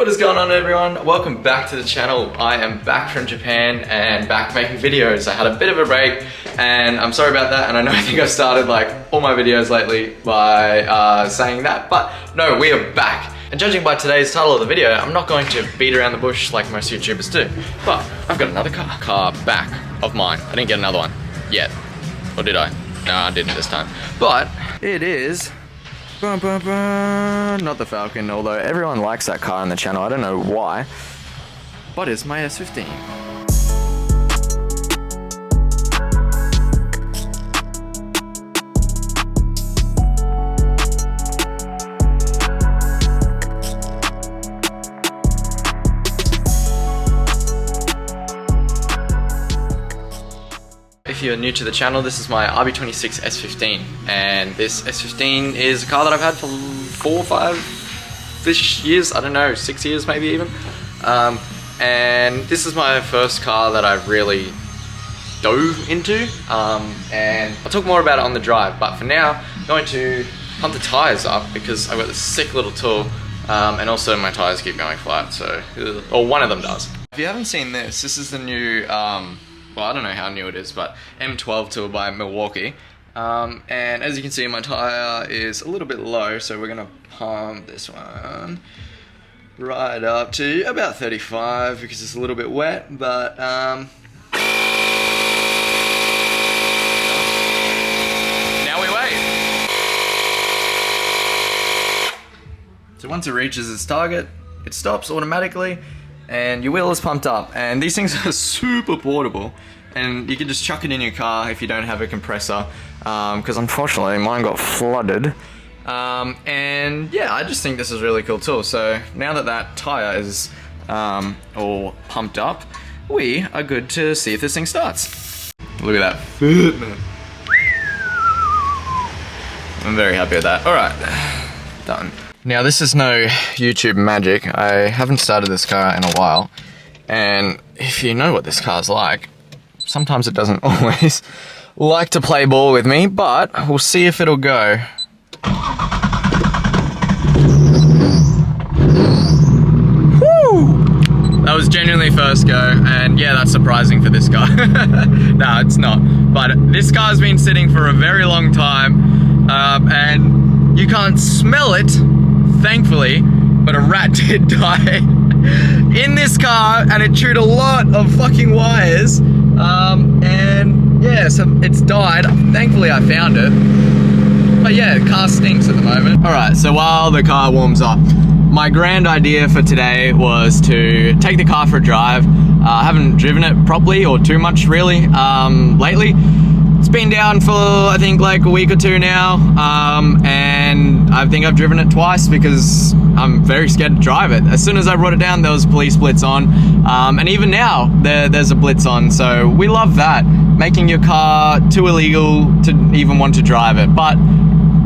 What is going on, everyone? Welcome back to the channel. I am back from Japan and back making videos. I had a bit of a break and I'm sorry about that, and I think I've started like all my videos lately by saying that, but no, we are back. And judging by today's title of the video, I'm not going to beat around the bush like most YouTubers do, but I've got another car back of mine. I didn't get another one yet, or did I? No, I didn't this time, but it is not the Falcon, although everyone likes that car on the channel. I don't know why, but it's my S15. If you're new to the channel, this is my RB26 S15, and this S15 is a car that I've had for 4 or 5-ish years, I don't know, 6 years maybe even. And this is my first car that I've really dove into, and I'll talk more about it on the drive, but for now, I'm going to pump the tyres up because I've got this sick little tool, and also my tyres keep going flat, so, or one of them does. If you haven't seen this, this is the new, well, I don't know how new it is, but M12 tool by Milwaukee. And as you can see, my tire is a little bit low, so we're gonna pump this one right up to about 35 because it's a little bit wet, but now we wait. So once it reaches its target, it stops automatically and your wheel is pumped up, and these things are super portable and you can just chuck it in your car if you don't have a compressor, because unfortunately mine got flooded, and yeah, I just think this is a really cool tool. So now that that tire is all pumped up, we are good to see if this thing starts. Look at that fit, man. I'm very happy with that. Alright, done. Now this is no YouTube magic. I haven't started this car in a while, and if you know what this car's like, sometimes it doesn't always like to play ball with me, but we'll see if it'll go. Woo! That was genuinely first go, and yeah, that's surprising for this car. No, it's not. But this car's been sitting for a very long time, and you can't smell it, thankfully, but a rat did die in this car, and it chewed a lot of fucking wires, and yeah, so it's died. Thankfully I found it, but yeah, the car stinks at the moment. Alright, so while the car warms up, my grand idea for today was to take the car for a drive. I haven't driven it properly or too much really lately. It's been down for, I think, like a week or two now, and I think I've driven it twice because I'm very scared to drive it. As soon as I brought it down, there was a police blitz on, and even now, there's a blitz on, so we love that. Making your car too illegal to even want to drive it. But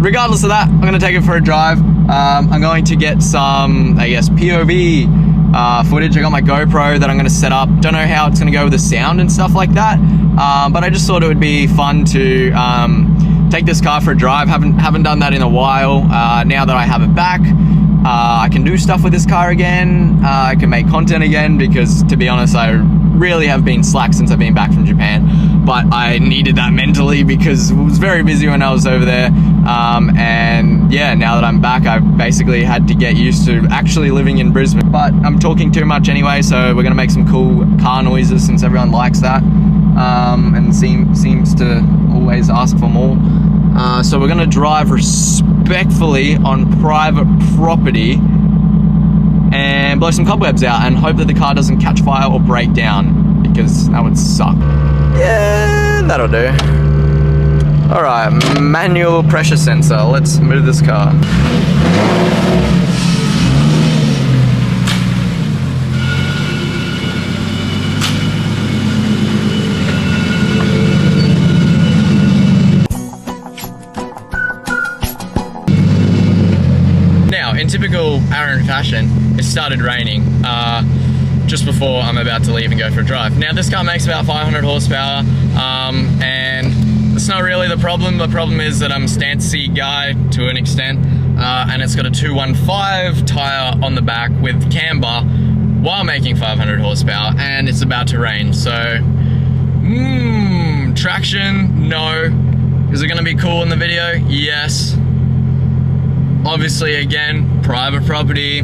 regardless of that, I'm going to take it for a drive. I'm going to get some, I guess, POV footage. I got my GoPro that I'm going to set up. Don't know how it's going to go with the sound and stuff like that, but I just thought it would be fun to take this car for a drive. Haven't done that in a while. Now that I have it back, I can do stuff with this car again. I can make content again because, to be honest, I really have been slack since I've been back from Japan, but I needed that mentally because it was very busy when I was over there, and yeah, now that I'm back, I basically had to get used to actually living in Brisbane. But I'm talking too much anyway, so we're gonna make some cool car noises since everyone likes that, and seems to always ask for more. So we're gonna drive respectfully on private property and blow some cobwebs out and hope that the car doesn't catch fire or break down, because that would suck. Yeah, that'll do. Alright, manual pressure sensor. Let's move this car. In typical Aaron fashion, it started raining just before I'm about to leave and go for a drive. Now this car makes about 500 horsepower, and it's not really the problem. The problem is that I'm a stance seat guy to an extent. and it's got a 215 tire on the back with camber while making 500 horsepower, and it's about to rain. So, traction, no. Is it gonna be cool in the video? Yes. Obviously, again, private property,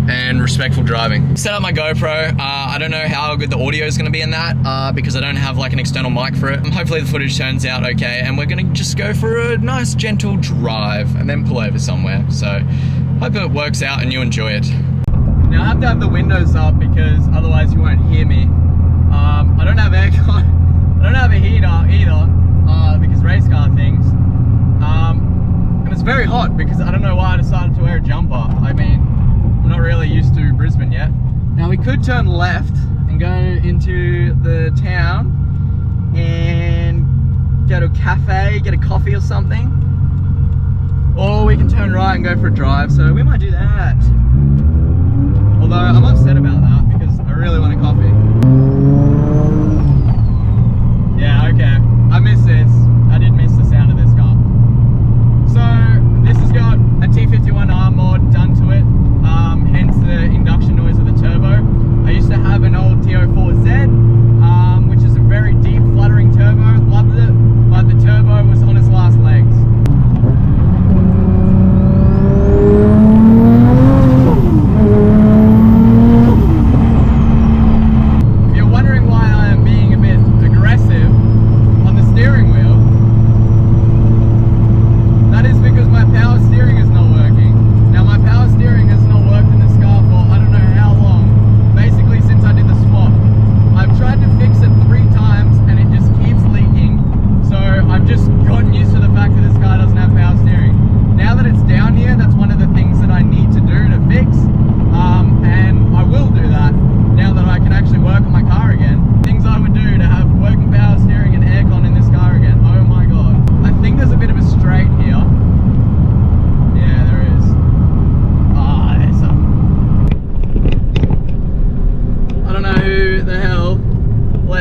and respectful driving. Set up my GoPro. I don't know how good the audio is gonna be in that because I don't have like an external mic for it. Hopefully the footage turns out okay, and we're gonna just go for a nice gentle drive and then pull over somewhere. So, hope it works out and you enjoy it. Now I have to have the windows up because otherwise you won't hear me. I don't have aircon. I don't have a heater either because race car things. And it's very hot because I don't know why I decided to wear a jumper. I mean, I'm not really used to Brisbane yet. Now we could turn left and go into the town and go to a cafe, get a coffee or something. Or we can turn right and go for a drive, so we might do that. Although I'm upset about that because I really want a coffee. Yeah, okay. I missed this. I did miss the sound of this car. So this has got a T51R mod done to it, hence the induction noise of the turbo. I used to have an old T04Z, which is a very deep, fluttering turbo. Loved it, but the turbo was on its last legs.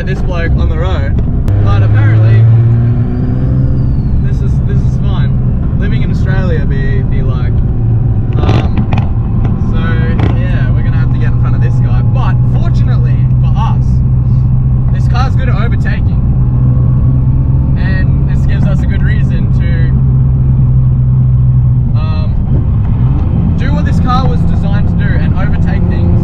This bloke on the road, but apparently this is fine. Living in Australia be like. So yeah, we're gonna have to get in front of this guy. But fortunately for us, this car's good at overtaking, and this gives us a good reason to do what this car was designed to do and overtake things.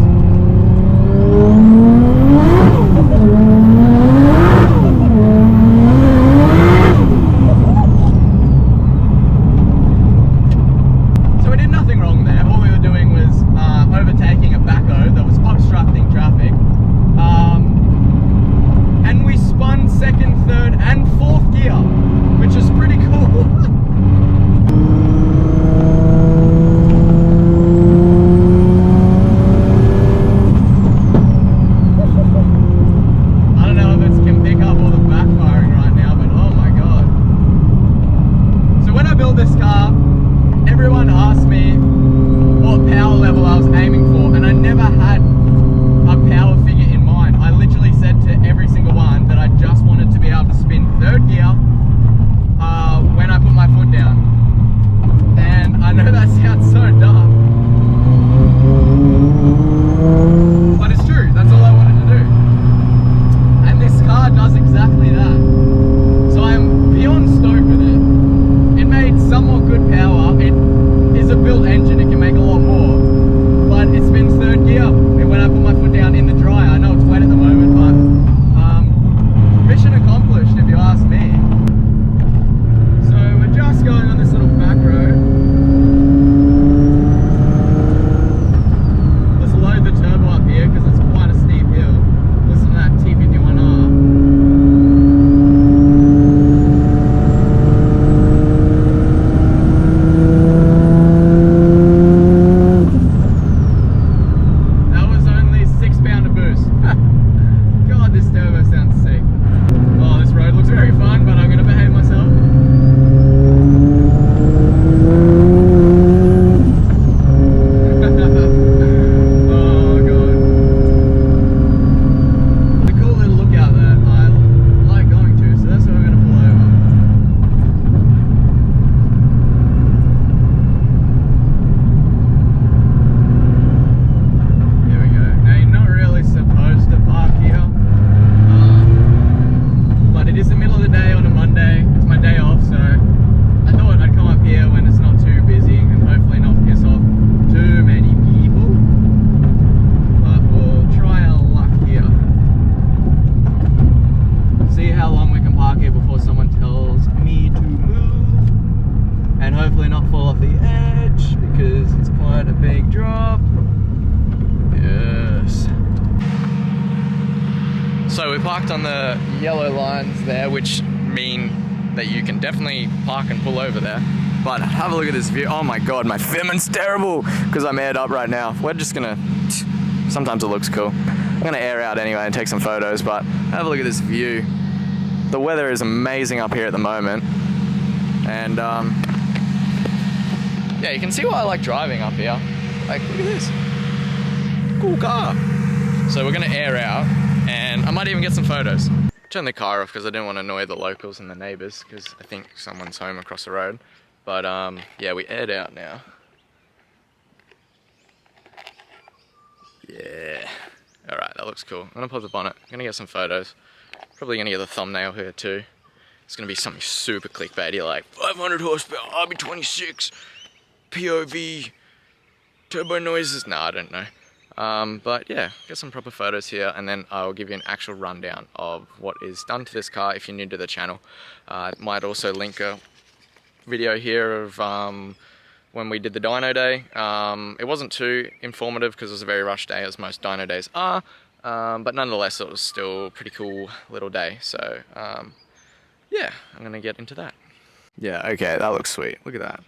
Engine, it can make a lot more, but it's been third gear. When up. Yes. So we parked on the yellow lines there, which mean that you can definitely park and pull over there. But have a look at this view. Oh my god, my filming's terrible because I'm aired up right now. We're just gonna, sometimes it looks cool. I'm gonna air out anyway and take some photos, but have a look at this view. The weather is amazing up here at the moment. And yeah, you can see why I like driving up here. Like, look at this. Cool car. So we're gonna air out and I might even get some photos. Turn the car off because I didn't want to annoy the locals and the neighbors because I think someone's home across the road. But yeah, we aired out now. Yeah. Alright, that looks cool. I'm gonna pop the bonnet. I'm gonna get some photos. Probably gonna get the thumbnail here too. It's gonna be something super clickbaity like 500 horsepower, RB26, POV, turbo noises. Nah, I don't know. But yeah, get some proper photos here and then I'll give you an actual rundown of what is done to this car if you're new to the channel. Might also link a video here of when we did the dyno day. It wasn't too informative because it was a very rushed day as most dyno days are, but nonetheless it was still a pretty cool little day. So yeah, I'm gonna get into that. Yeah, okay, that looks sweet. Look at that.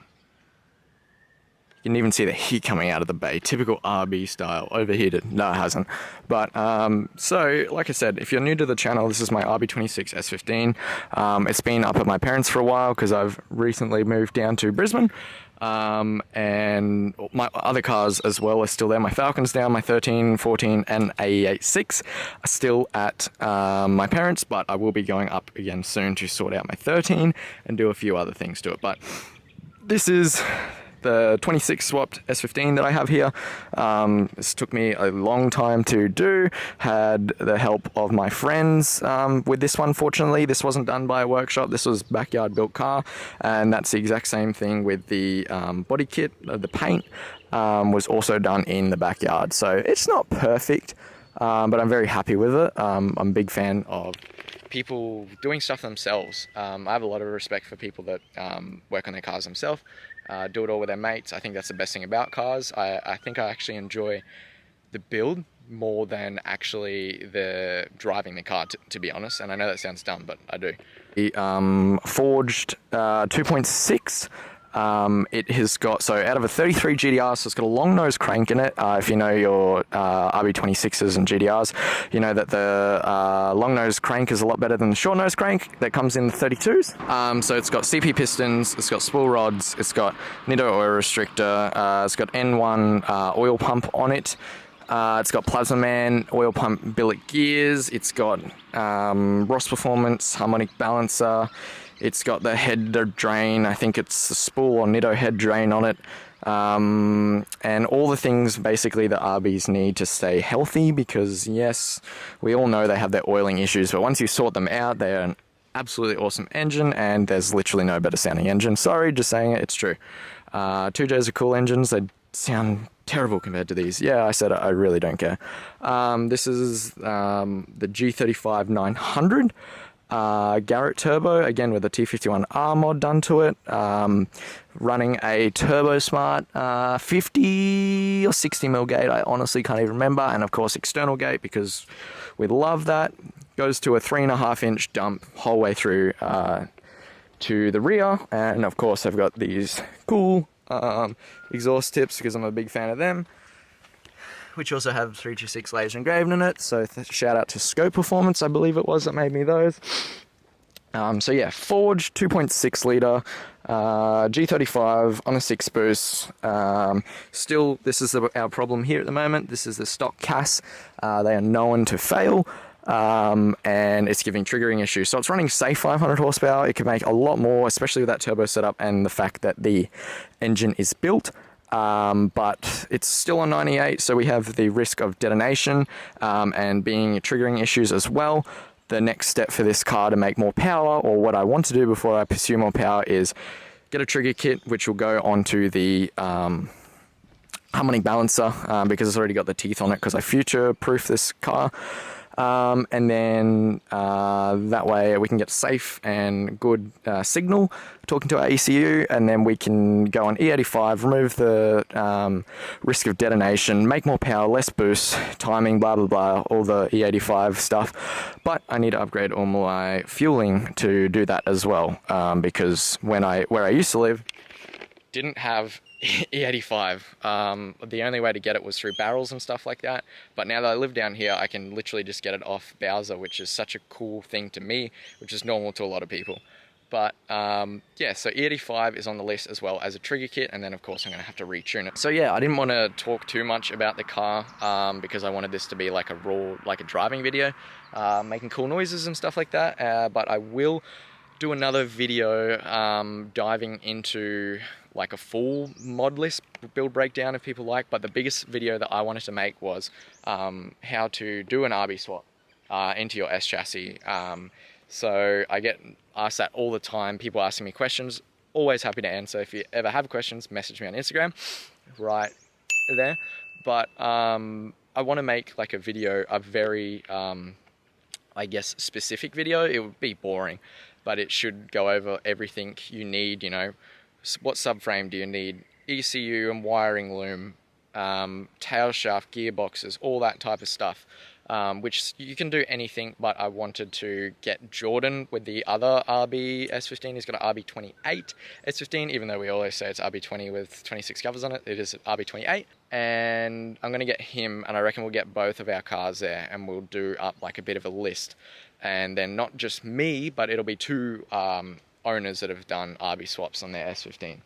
You can even see the heat coming out of the bay, typical RB style, overheated. No, it hasn't. But, so, like I said, if you're new to the channel, this is my RB26 S15. It's been up at my parents' for a while because I've recently moved down to Brisbane. And my other cars as well are still there. My Falcon's down, my 13, 14, and AE86 are still at my parents', but I will be going up again soon to sort out my 13 and do a few other things to it. But this is the 26 swapped S15 that I have here. This took me a long time to do. Had the help of my friends with this one. Fortunately, this wasn't done by a workshop. This was backyard built car, and that's the exact same thing with the body kit. The paint was also done in the backyard, so it's not perfect, but I'm very happy with it. I'm a big fan of people doing stuff themselves. I have a lot of respect for people that work on their cars themselves. Do it all with their mates. I think that's the best thing about cars. I think I actually enjoy the build more than actually the driving the car, to be honest. And I know that sounds dumb, but I do. The forged 2.6. It has got, so out of a 33 GDR, so it's got a long nose crank in it. If you know your RB26s and GDRs, you know that the long nose crank is a lot better than the short nose crank that comes in the 32s. So it's got CP pistons, it's got spool rods, it's got Nitto oil restrictor, it's got N1 oil pump on it. It's got Plasma Man oil pump billet gears. It's got Ross Performance harmonic balancer. It's got the head drain. I think it's the spool or Nitto head drain on it. And all the things basically that RBs need to stay healthy, because yes, we all know they have their oiling issues, but once you sort them out, they're an absolutely awesome engine, and there's literally no better sounding engine. Sorry, just saying it, it's true. 2Js are cool engines. They sound terrible compared to these. Yeah, I said it, I really don't care. This is the G35 900 Garrett turbo, again with a T51R mod done to it, running a Turbo Smart 50 or 60 mil gate, I honestly can't even remember, and of course external gate because we love that. Goes to a 3.5 inch dump whole way through to the rear, and of course I've got these cool exhaust tips because I'm a big fan of them, which also have 326 laser engraved in it. So shout out to Scope Performance, I believe it was that made me those. So yeah, forged 2.6 litre G35 on a 6 boost. Still, this is our problem here at the moment. This is the stock CAS. They are known to fail. And it's giving triggering issues. So it's running safe 500 horsepower. It can make a lot more, especially with that turbo setup and the fact that the engine is built. But it's still on 98, so we have the risk of detonation and being triggering issues as well. The next step for this car to make more power, or what I want to do before I pursue more power, is get a trigger kit which will go onto the harmonic balancer because it's already got the teeth on it because I future-proof this car. and then that way we can get safe and good signal talking to our ECU, and then we can go on E85, remove the risk of detonation, make more power, less boost, timing, blah blah blah, all the E85 stuff. But I need to upgrade all my fueling to do that as well, because where I used to live didn't have E85. The only way to get it was through barrels and stuff like that, but now that I live down here I can literally just get it off Bowser, which is such a cool thing to me, which is normal to a lot of people. But yeah, so E85 is on the list as well as a trigger kit, and then of course I'm going to have to retune it. So yeah, I didn't want to talk too much about the car because I wanted this to be like a raw, like a driving video, making cool noises and stuff like that, but I will do another video diving into like a full mod list build breakdown if people like. But the biggest video that I wanted to make was how to do an RB swap into your S chassis. So I get asked that all the time, people asking me questions, always happy to answer. If you ever have questions, message me on Instagram right there. But I want to make like a video, a very I guess specific video. It would be boring, but it should go over everything you need, you know. What subframe do you need? ECU and wiring loom, tail shaft, gearboxes, all that type of stuff, which you can do anything, but I wanted to get Jordan with the other RB S15. He's got an RB28 S15, even though we always say it's RB20 with 26 covers on it. It is RB28, and I'm going to get him, and I reckon we'll get both of our cars there, and we'll do up like a bit of a list. And then not just me, but it'll be two owners that have done RB swaps on their S15.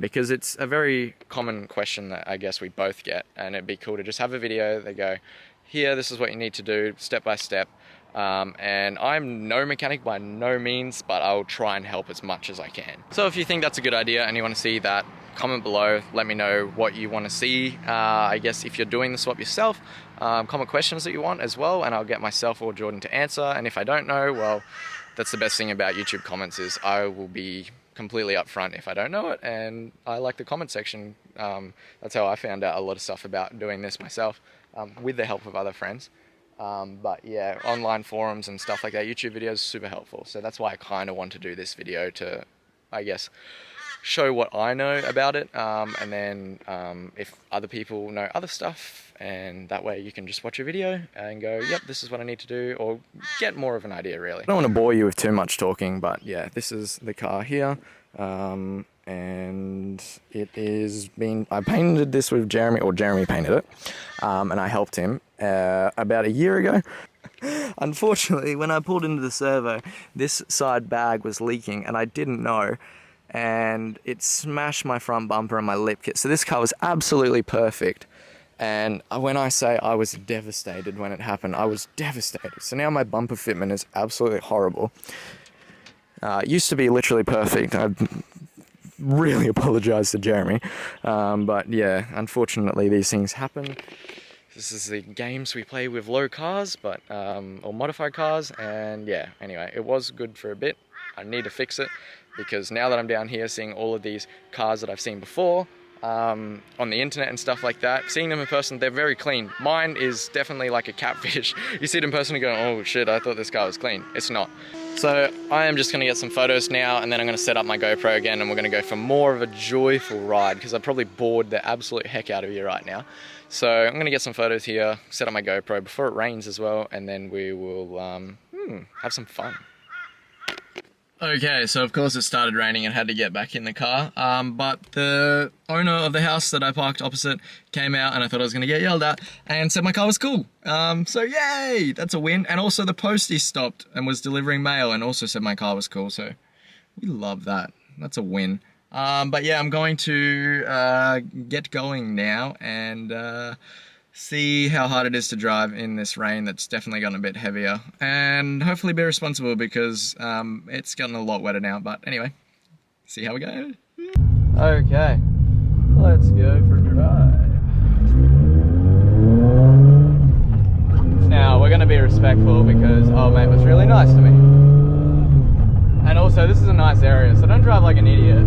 Because it's a very common question that I guess we both get, and it'd be cool to just have a video. They go, here, this is what you need to do step by step. And I'm no mechanic by no means, but I'll try and help as much as I can. So if you think that's a good idea and you want to see that, comment below, let me know what you want to see. I guess if you're doing the swap yourself, comment questions that you want as well, and I'll get myself or Jordan to answer. And if I don't know, well, that's the best thing about YouTube comments, is I will be completely upfront if I don't know it, and I like the comment section. That's how I found out a lot of stuff about doing this myself, with the help of other friends. But yeah, online forums and stuff like that, YouTube videos, super helpful. So that's why I kind of want to do this video, to, I guess, show what I know about it, and then if other people know other stuff, and that way you can just watch a video and go, yep, this is what I need to do, or get more of an idea, really. I don't want to bore you with too much talking, but yeah, this is the car here, and it is been, I painted this with Jeremy, or Jeremy painted it, and I helped him about a year ago. Unfortunately, when I pulled into the servo, this side bag was leaking, and I didn't know, and it smashed my front bumper and my lip kit. So this car was absolutely perfect, and when I say I was devastated when it happened, I was devastated. So now my bumper fitment is absolutely horrible. It used to be literally perfect. I really apologize to Jeremy, but yeah, unfortunately these things happen. This is the games we play with low cars, but or modified cars, and yeah, anyway, it was good for a bit. I need to fix it, because now that I'm down here seeing all of these cars that I've seen before on the internet and stuff like that, seeing them in person, they're very clean. Mine is definitely like a catfish. You see it in person and go, oh shit, I thought this car was clean. It's not. So I am just going to get some photos now, and then I'm going to set up my GoPro again, and we're going to go for more of a joyful ride, because I've probably bored the absolute heck out of you right now. So I'm going to get some photos here, set up my GoPro before it rains as well, and then we will have some fun. Okay, so of course it started raining and had to get back in the car, but the owner of the house that I parked opposite came out, and I thought I was going to get yelled at, and said my car was cool. So yay, that's a win. And also the postie stopped and was delivering mail and also said my car was cool, so we love that. That's a win. But yeah, I'm going to get going now and see how hard it is to drive in this rain that's definitely gotten a bit heavier, and hopefully be responsible, because it's gotten a lot wetter now. But anyway, see how we go. Okay, let's go for a drive. Now we're going to be respectful, because old mate was really nice to me, and also this is a nice area, so don't drive like an idiot.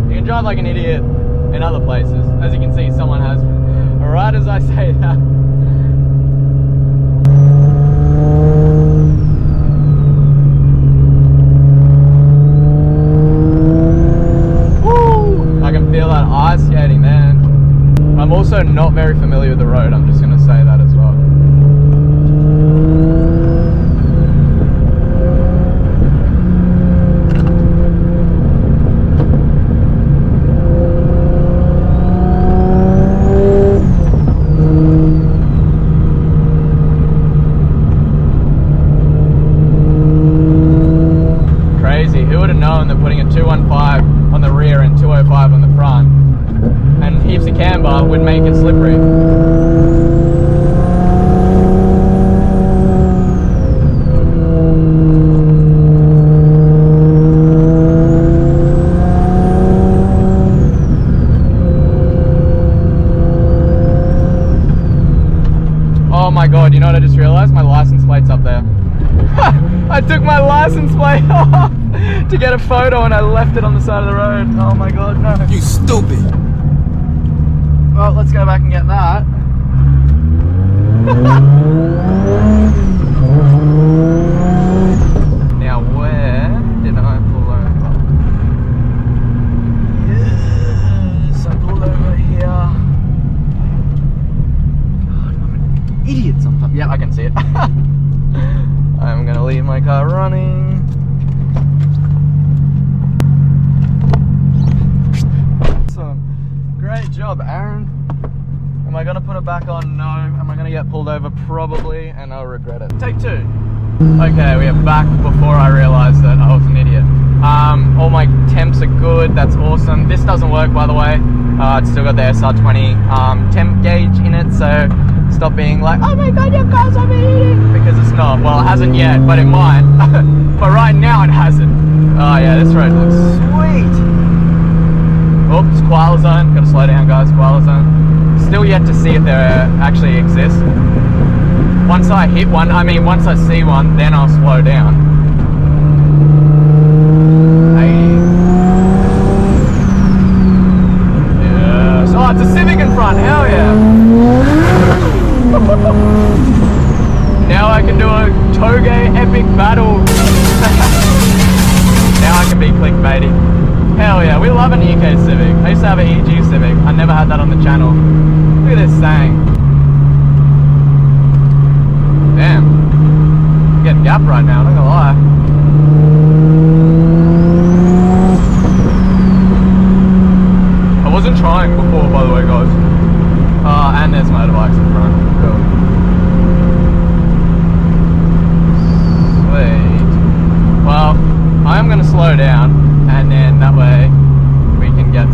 You can drive like an idiot in other places. As you can see, someone has, right as I say that. I'm not very familiar with the road, I'm just going to say that as well. Crazy, who would have known that putting a 215 on the rear and 205 on the front and heaps of camber would make it slippery. Oh my god, you know what I just realized? My license plate's up there. I took my license plate off to get a photo and I left it on the side of the road. Oh my god, no. You stupid. Well, let's go back and get that. Now, where did I pull over? Yes, I pulled over here. God, I'm an idiot sometimes. Yeah, I can see it. I'm gonna leave my car running. Great job, Aaron. Am I gonna put it back on? No. Am I gonna get pulled over? Probably, and I'll regret it. Take two. Okay, we are back before I realized that I was an idiot. All my temps are good, that's awesome. This doesn't work, by the way. It's still got the SR20 temp gauge in it, so stop being like, oh my god, your car's overheating, because it's not. Well, it hasn't yet, but it might. But right now it hasn't. Oh yeah, this road looks sweet. Oops, koala zone. Gotta slow down, guys. Koala zone. Still yet to see if there actually exists. Once I hit one, once I see one, then I'll slow down. Hey. Yes. Oh, it's a Civic in front. Hell yeah. Now I can do a Toge epic battle. Now I can be clickbaity. Hell yeah, we love an EK Civic. I used to have an EG Civic. I never had that on the channel. Look at this thing. Damn. I'm getting gap right now, not gonna lie. I wasn't trying before, by the way, guys. And there's motorbikes in front. Cool. Sweet. Well, I'm gonna slow down. And then that way we can get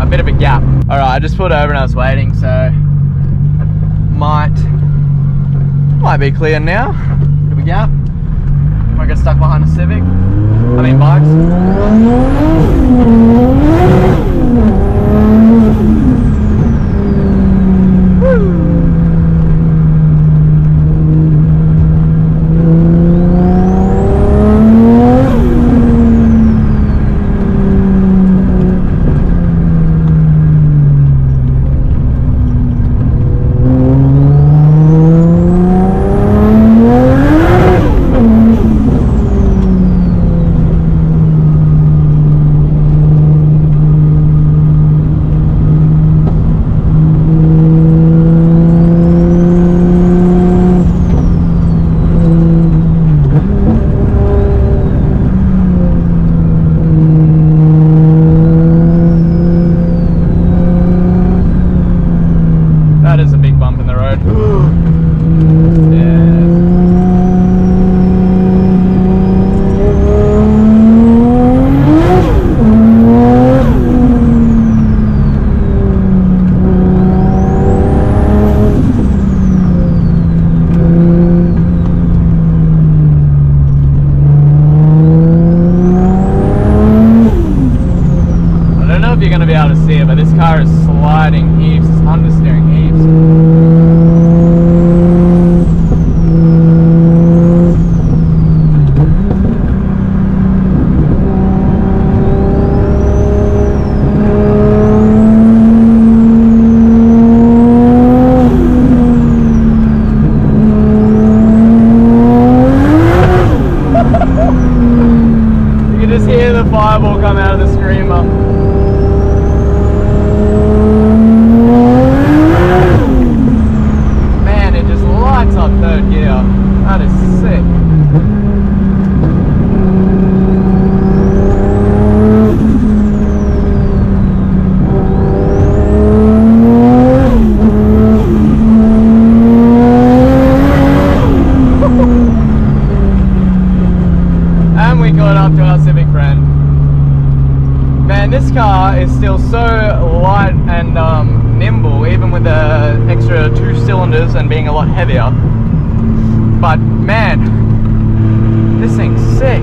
a bit of a gap. Alright, I just pulled over and I was waiting, so might be clear now. Bit of a gap. Might get stuck behind a Civic. Bikes. That is a big bump in the road. Yeah. I don't know if you're going to be able to see it, but this car is sliding heaps, it's understeering heaps. You can just hear the fireball come out of the screamer. light and nimble, even with the extra 2 cylinders and being a lot heavier. But man, this thing's sick.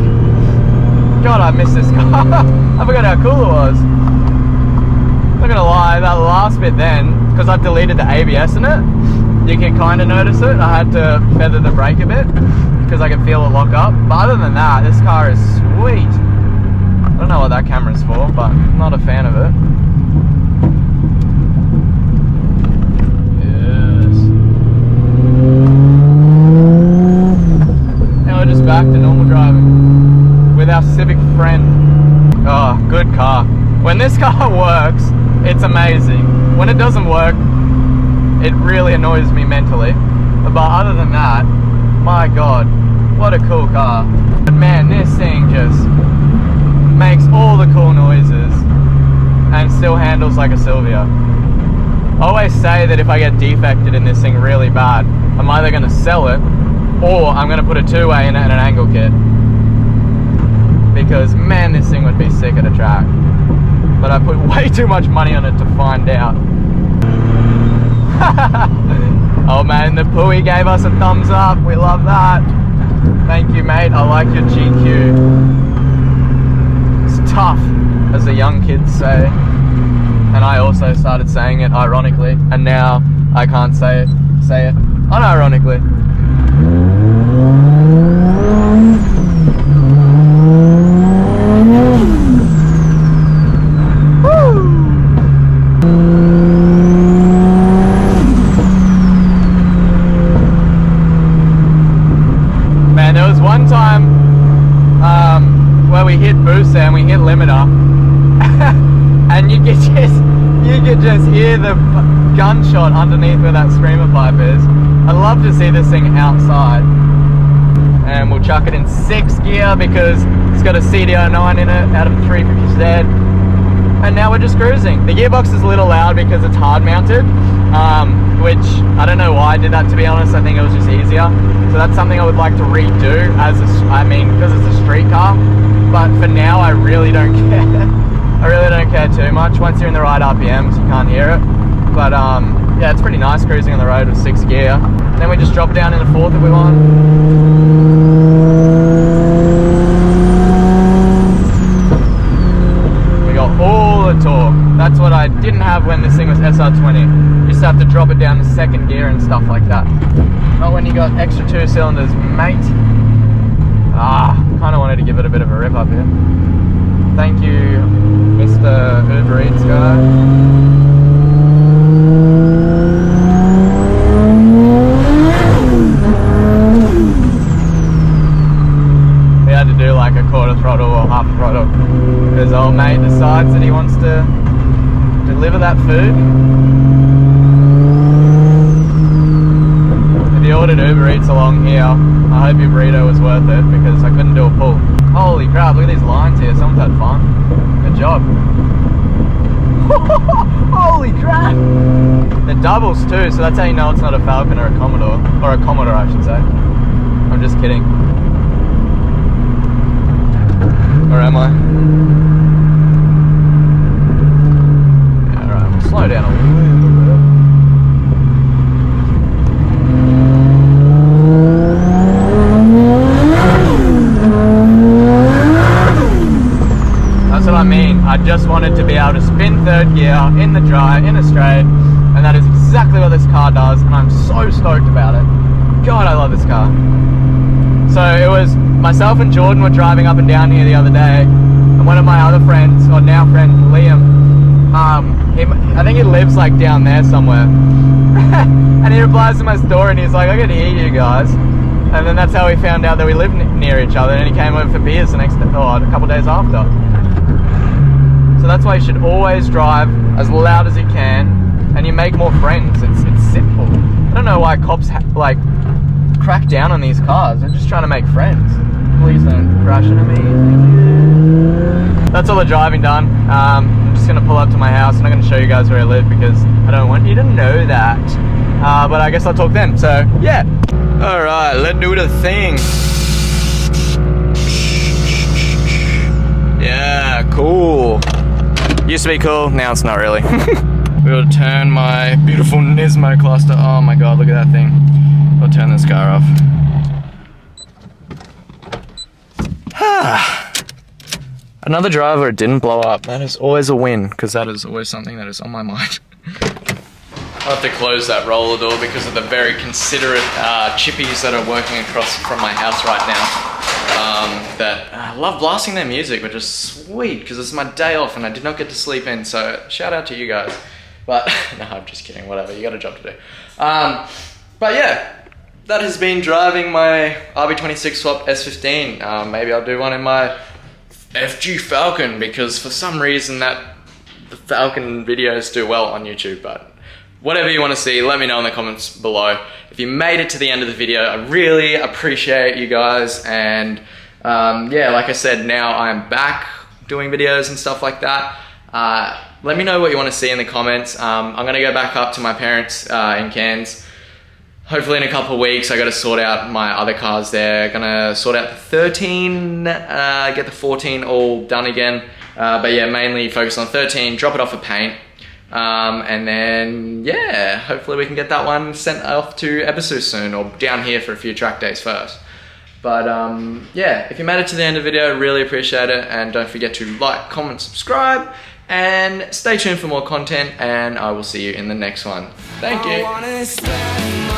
God, I miss this car. I forgot how cool it was. Not gonna lie, that last bit then, because I've deleted the ABS in it, you can kind of notice it. I had to feather the brake a bit because I could feel it lock up. But other than that, this car is sweet. I don't know what that camera's for, but I'm not a fan of it. Yes. Now we're just back to normal driving with our Civic friend. Oh, good car. When this car works, it's amazing. When it doesn't work, it really annoys me mentally. But other than that, my God, what a cool car. But man, this thing just makes all the cool noises and still handles like a Silvia. I always say that if I get defected in this thing really bad, I'm either going to sell it or I'm going to put a 2-way in it and an angle kit. Because man, this thing would be sick at a track. But I put way too much money on it to find out. Oh man, the Pui gave us a thumbs up. We love that. Thank you, mate. I like your GQ. It's tough, as the young kids say. And I also started saying it ironically, and now I can't say it unironically. One time where we hit boost and we hit limiter and you could just hear the gunshot underneath where that screamer pipe is. I'd love to see this thing outside, and we'll chuck it in 6th gear because it's got a CDO9 in it out of a 350Z, and now we're just cruising. The gearbox is a little loud because it's hard mounted, which I don't know why I did that, to be honest. I think it was just easier. So that's something I would like to redo because it's a street car. But for now, I really don't care. I really don't care too much. Once you're in the right RPMs, you can't hear it. But yeah, it's pretty nice cruising on the road with 6th gear. Then we just drop down into 4th if we want. We got all the torque. That's what I didn't have when this thing was SR20. You just have to drop it down to 2nd gear and stuff like that. Not when you got extra 2 cylinders, mate. Kind of wanted to give it a bit of a rip up here. Thank you, Mr. Uber Eats guy. We had to do like a quarter throttle or half throttle because old mate decides that he wants to deliver that food. If you ordered Uber Eats along here, I hope your burrito was worth it because I couldn't do a pull. Holy crap, look at these lines here. Someone's had fun. Good job. Holy crap! They're doubles too, so that's how you know it's not a Falcon or a Commodore. Or a Commodore, I should say. I'm just kidding. Or am I? Yeah, alright, we'll slow down a little bit. That's what I mean. I just wanted to be able to spin 3rd gear in the dry, in a straight, and that is exactly what this car does, and I'm so stoked about it. God, I love this car. So it was myself and Jordan were driving up and down here the other day, and one of my other friends, or now friend Liam, I think he lives like down there somewhere, and he replies to my story and he's like, I can hear you guys. And then that's how we found out that we live near each other, and he came over for beers the next day, or a couple days after. So that's why you should always drive as loud as you can, and you make more friends. It's simple. I don't know why cops like crack down on these cars. They're just trying to make friends. Please don't crash into me. Thank you. That's all the driving done. I'm just gonna pull up to my house. I'm not gonna show you guys where I live because I don't want you to know that. But I guess I'll talk then. So yeah. All right, let's do the thing. Yeah, cool. Used to be cool, now it's not really. We'll turn my beautiful Nismo cluster. Oh my god, look at that thing. We'll turn this car off. Another drive where it didn't blow up. That is always a win, because that is always something that is on my mind. I'll have to close that roller door because of the very considerate chippies that are working across from my house right now. That love blasting their music, which is sweet because it's my day off and I did not get to sleep in, so shout out to you guys. But no, I'm just kidding, whatever, you got a job to do. But yeah, that has been driving my RB26 Swap S15. Maybe I'll do one in my FG Falcon, because for some reason the Falcon videos do well on YouTube. But whatever you want to see, let me know in the comments below. If you made it to the end of the video, I really appreciate you guys. And yeah, like I said, now I'm back doing videos and stuff like that. Let me know what you want to see in the comments. I'm going to go back up to my parents in Cairns. Hopefully in a couple of weeks. I got to sort out my other cars there. Gonna sort out the 13, get the 14 all done again. But yeah, mainly focus on 13, drop it off for paint. And then, yeah, hopefully we can get that one sent off to Ebisu soon, or down here for a few track days first. But yeah, if you made it to the end of the video, really appreciate it. And don't forget to like, comment, subscribe, and stay tuned for more content. And I will see you in the next one. Thank you.